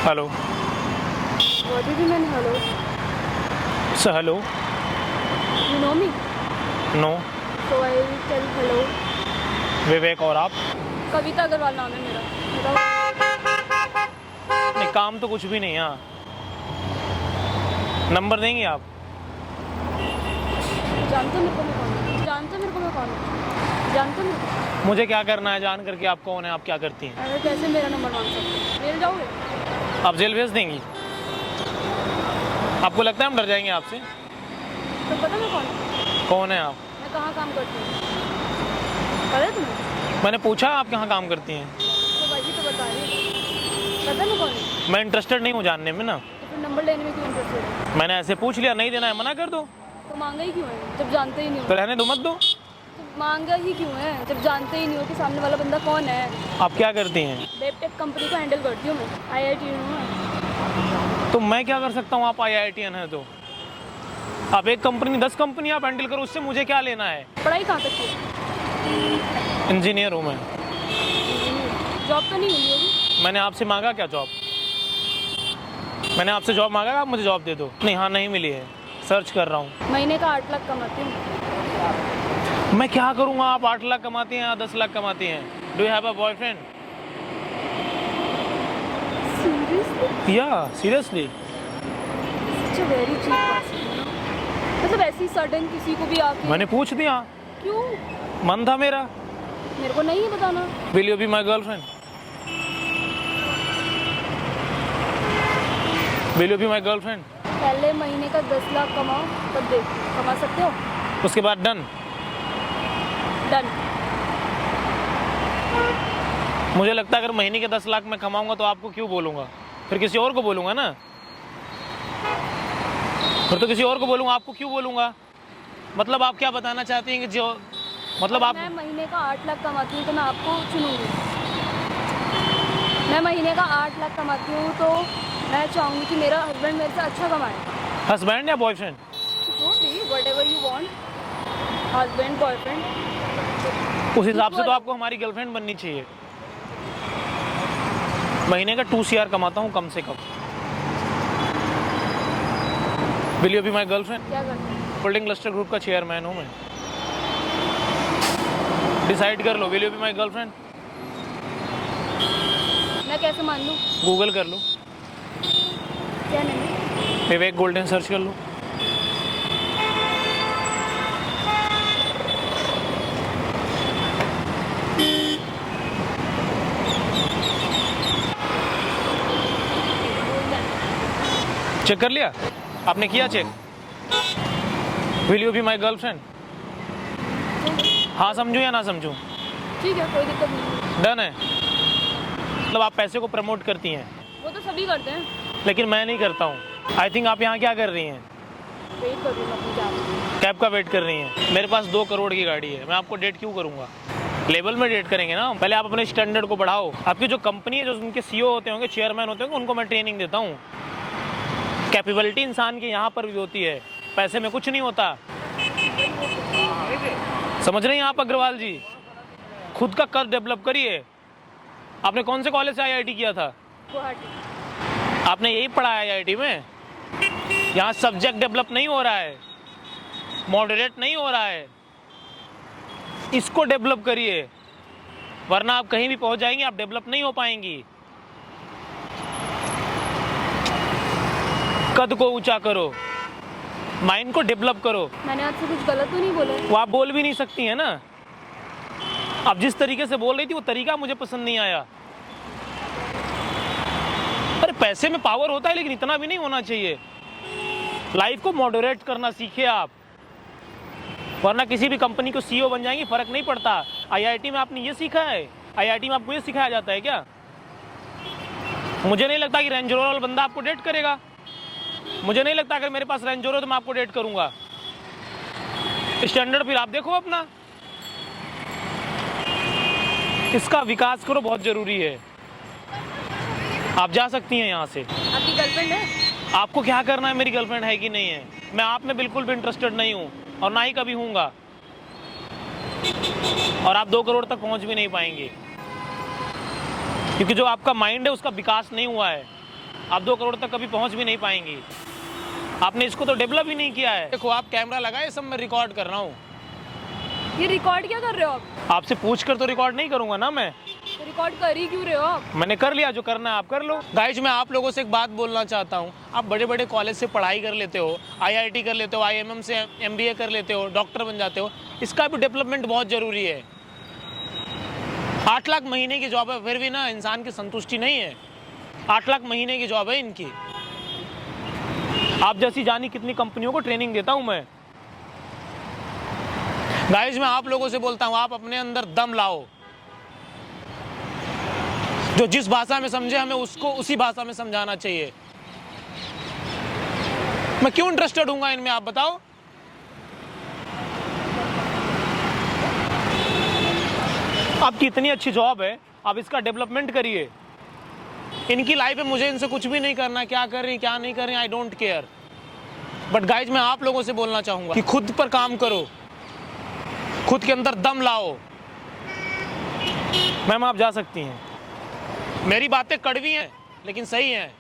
Hello. What did you mean hello? So hello. You know me? No. So I will tell hello. विवेक और आप? कविता अग्रवाल नाम है मेरा। नहीं, काम तो कुछ भी नहीं है। हाँ, नंबर देंगे आप? जानते हो मेरे को मैं कौन हूँ? जानते हो मेरे को मैं कौन हूँ? जानते हो मेरे को? मुझे क्या करना है जान करके? आप कौन है? आप क्या करती हैं? अरे कैसे मेरा नंबर मांग सकते हो? जेल जाओगे? आप जेल भेज देंगी? आपको लगता है हम डर जाएंगे आपसे? तो पता मैं कौन हूँ? कौन है आप? मैं कहाँ काम करती हूँ? पता है तुम्हें? मैंने पूछा आप कहाँ काम करती हैं? तो वही तो बता रही हूँ। पता मैं कौन हूँ? मैं इंटरेस्टेड नहीं हूँ जानने में ना। तो फिर नंबर लेने में क्यों इंटरेस्टेड है? मैंने ऐसे पूछ लिया, नहीं देना है मना कर दो। तो मांगा ही क्यों है जब जानते ही नहीं हो? तो रहने दो, मत दो। तो मांगा ही क्यों है जब जानते ही नहीं हो कि सामने वाला बंदा कौन है? आप क्या करती हैं? वेबटेक कंपनी को हैंडल करती हूँ मैं। IIT हूँ। तो मैं क्या कर सकता हूँ? आप IITian हैं तो आप एक कंपनी 10 कंपनी आप हैंडल करो, उससे मुझे क्या लेना है? पढ़ाई कहाँ तक की? इंजीनियर हूँ मैं। जॉब तो नहीं मिली होगी? मैंने आपसे मांगा क्या जॉब? मैंने आपसे जॉब मांगा, आप मुझे जॉब दे दो। नहीं, हाँ नहीं मिली है, सर्च कर रहा हूँ। महीने का 8 लाख कमाती हूँ। मैं क्या करूँगा? आप 8 लाख कमाती हैं या 10 लाख कमाती हैं? Do you have a boyfriend? Seriously? या seriously? Such a very cheap person. मतलब ऐसी सडन किसी को भी आके मैंने पूछ दिया, क्यों? मन था मेरा। मेरे को नहीं बताना। Will you be my girlfriend? Will you be my girlfriend? पहले महीने का 10 लाख कमाओ तब देख कमा सकते हो। उसके बाद डन? डन। मुझे लगता है अगर महीने के 10 लाख मैं कमाऊंगा तो आपको क्यों बोलूँगा? फिर किसी और को बोलूँगा ना। फिर तो किसी और को बोलूँगा, आपको क्यों बोलूँगा? मतलब आप क्या बताना चाहती हैं कि जो मतलब आप मैं महीने का 8 लाख कमाती हूँ तो मैं आपको चुनूंगी। मैं महीने का 8 लाख कमाती हूँ तो मैं चाहूँगी कि मेरा हस्बैंड मेरे से अच्छा कमाए। हस्बैंड या बॉयफ्रेंड? जो भी whatever you want, husband boyfriend. उस हिसाब से तो आपको हमारी गर्लफ्रेंड बननी चाहिए। महीने का 2 CR कमाता हूँ कम से कम। Will you be my girlfriend? क्या करते हैं? होल्डिंग क्लस्टर ग्रुप का चेयरमैन हूँ मैं। डिसाइड कर लो, will you be my girlfriend? मैं कैसे मान लूँ? गूगल कर लो, क्या नहीं? विवेक गोल्डन सर्च कर लो। चेक कर लिया आपने? किया check? Will you be my girlfriend? हाँ समझूं या ना समझूं? ठीक है, कोई दिक्कत नहीं। डन है? मतलब आप पैसे को प्रमोट करती हैं, वो तो सभी करते हैं। लेकिन मैं नहीं करता हूँ। आई थिंक आप यहाँ क्या कर रही हैं? वेट कर रही हूँ अपनी जान। कैब का वेट कर रही हैं? मेरे पास 2 करोड़ की गाड़ी है, मैं आपको डेट क्यों करूँगा? लेवल में डेट करेंगे ना। पहले आप अपने स्टैंडर्ड को बढ़ाओ। आपकी जो कंपनी है, जो उनके CEO होते होंगे, चेयरमैन होते होंगे, उनको मैं ट्रेनिंग देता हूँ। कैपेबिलिटी इंसान की यहाँ पर भी होती है, पैसे में कुछ नहीं होता। समझ रहे हैं आप अग्रवाल जी? खुद का कद डेवलप करिए। आपने कौन से कॉलेज से IIT किया था? गुवाहाटी। आपने यही पढ़ा है IIT में? यहाँ सब्जेक्ट डेवलप नहीं हो रहा है, मॉडरेट नहीं हो रहा है। इसको डेवलप करिए, वरना आप कहीं भी पहुंच जाएंगे, आप डेवलप नहीं हो पाएंगी। कद को ऊंचा करो, माइंड को डेवलप करो। मैंने आपसे कुछ गलत तो नहीं बोला? वो आप बोल भी नहीं सकती हैं ना। आप जिस तरीके से बोल रही थी वो तरीका मुझे पसंद नहीं आया। अरे पैसे में पावर होता है, लेकिन इतना भी नहीं होना चाहिए। लाइफ को मॉडरेट करना सीखिए आप, वरना किसी भी कंपनी को CEO बन जाएंगे, फर्क नहीं पड़ता। IIT में आपने ये सीखा है? IIT में आपको ये सिखाया जाता है क्या? मुझे नहीं लगता कि रेंज रोवर वाला बंदा आपको डेट करेगा। मुझे नहीं लगता अगर मेरे पास रेंज रोवर हो तो मैं आपको डेट करूंगा। स्टैंडर्ड फिर आप देखो अपना, इसका विकास करो, बहुत जरूरी है। आप जा सकती हैं यहाँ से। आपकी गर्लफ्रेंड है? आपको क्या करना है मेरी गर्लफ्रेंड है कि नहीं है? मैं आप में बिल्कुल भी इंटरेस्टेड नहीं हूँ और ना ही कभी हूँगा। और आप 2 करोड़ तक पहुँच भी नहीं पाएंगे, क्योंकि जो आपका माइंड है उसका विकास नहीं हुआ है। आप 2 करोड़ तक कभी पहुंच भी नहीं पाएंगी। आपने इसको तो डेवलप ही नहीं किया है। देखो आप कैमरा लगाए, सब मैं रिकॉर्ड कर रहा हूँ। ये रिकॉर्ड क्या कर रहे हो आप? आपसे पूछ कर तो रिकॉर्ड नहीं करूंगा ना मैं। तो रिकॉर्ड कर ही क्यों रहे हो आप? मैंने कर लिया, जो करना है आप कर लो। गाइज मैं आप लोगों से एक बात बोलना चाहता हूँ। आप बड़े बड़े कॉलेज से पढ़ाई कर लेते हो, IIT कर लेते हो, IMM से MBA कर लेते हो, डॉक्टर बन जाते हो, इसका भी डेवलपमेंट बहुत ज़रूरी है। 8 लाख महीने की जॉब है, फिर भी ना इंसान की संतुष्टि नहीं है। 8 लाख महीने की जॉब है इनकी। आप जैसी जानी कितनी कंपनियों को ट्रेनिंग देता हूँ मैं। गाइज मैं आप लोगों से बोलता हूँ, आप अपने अंदर दम लाओ। जो जिस भाषा में समझे हमें उसको उसी भाषा में समझाना चाहिए। मैं क्यों इंटरेस्टेड हूँ इनमें, आप बताओ। आपकी इतनी अच्छी जॉब है, आप इसका डेवलपमेंट करिए। इनकी लाइफ है, मुझे इनसे कुछ भी नहीं करना, क्या कर रही क्या नहीं कर रही, I don't care. But guys मैं आप लोगों से बोलना चाहूंगा कि खुद पर काम करो, खुद के अंदर दम लाओ। मैम आप जा सकती हैं। मेरी बातें कड़वी हैं लेकिन सही हैं।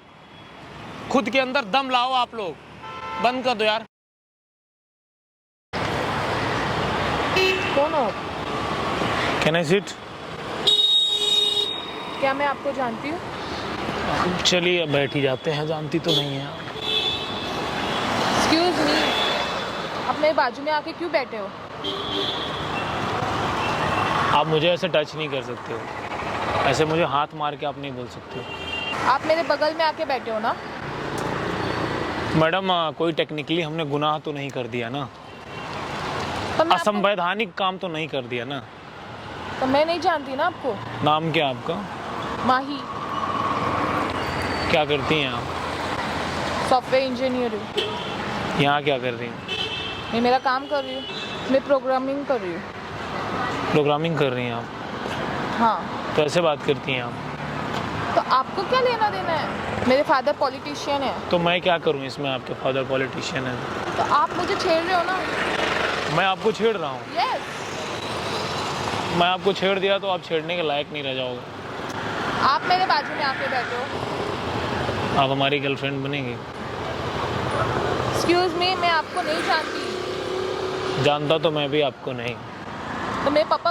खुद के अंदर दम लाओ आप लोग। बंद कर दो यार। कौन हो? Can I sit? क्या मैं आपको जानती हूँ? चलिए अब बैठ ही जाते हैं, जानती तो नहीं है। एक्सक्यूज मी, आप मेरे बाजू में आके क्यों बैठे हो? आप मुझे ऐसे टच नहीं कर सकते हो, ऐसे मुझे हाथ मार के आप नहीं बोल सकते हो। आप मेरे बगल में आके बैठे हो ना? मैडम कोई टेक्निकली हमने गुनाह तो नहीं कर दिया ना, तो मैं असंवैधानिक काम तो नहीं कर दिया ना। तो मैं नहीं जानती ना आपको। नाम क्या आपका? माही, क्या करती हैं आप? सॉफ्टवेयर इंजीनियर हूँ। यहाँ क्या कर रही हैं? मैं मेरा काम कर रही हूँ, मैं प्रोग्रामिंग कर रही हूँ। प्रोग्रामिंग कर रही हैं आप? हाँ। तो ऐसे बात करती हैं आप? तो आपको क्या लेना देना है? मेरे फादर पॉलिटिशियन है। तो मैं क्या करूँ इसमें, आपके फादर पॉलिटिशियन है? तो आप मुझे छेड़ रहे हो ना? मैं आपको छेड़ रहा हूँ? यस। मैं आपको छेड़ दिया तो आप छेड़ने के लायक नहीं रह जाओगे। आप मेरे बाजू में आके बैठे हो। आप हमारी गर्लफ्रेंड बनेंगी? एक्सक्यूज मी, मैं आपको नहीं जानती। जानता तो मैं भी आपको नहीं। तो मेरे पापा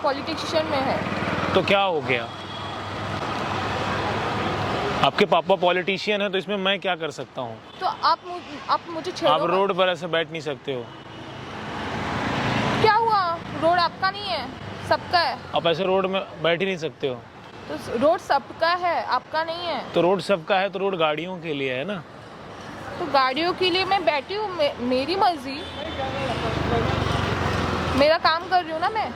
पॉलिटिशियन में है। तो क्या हो गया? आपके पापा पॉलिटिशियन है तो इसमें मैं क्या कर सकता हूँ? तो आप मुझे छेड़ो। आप रोड पर ऐसे बैठ नहीं सकते हो। क्या हुआ? रोड आपका नहीं है, सबका है। आप ऐसे रोड में बैठ ही नहीं सकते हो। तो रोड सबका है, आपका नहीं है। तो रोड सबका है तो रोड गाड़ियों के लिए है ना। तो गाड़ियों के लिए मैं बैठी हूँ, मेरी मर्जी, मेरा काम कर रही हूँ ना मैं।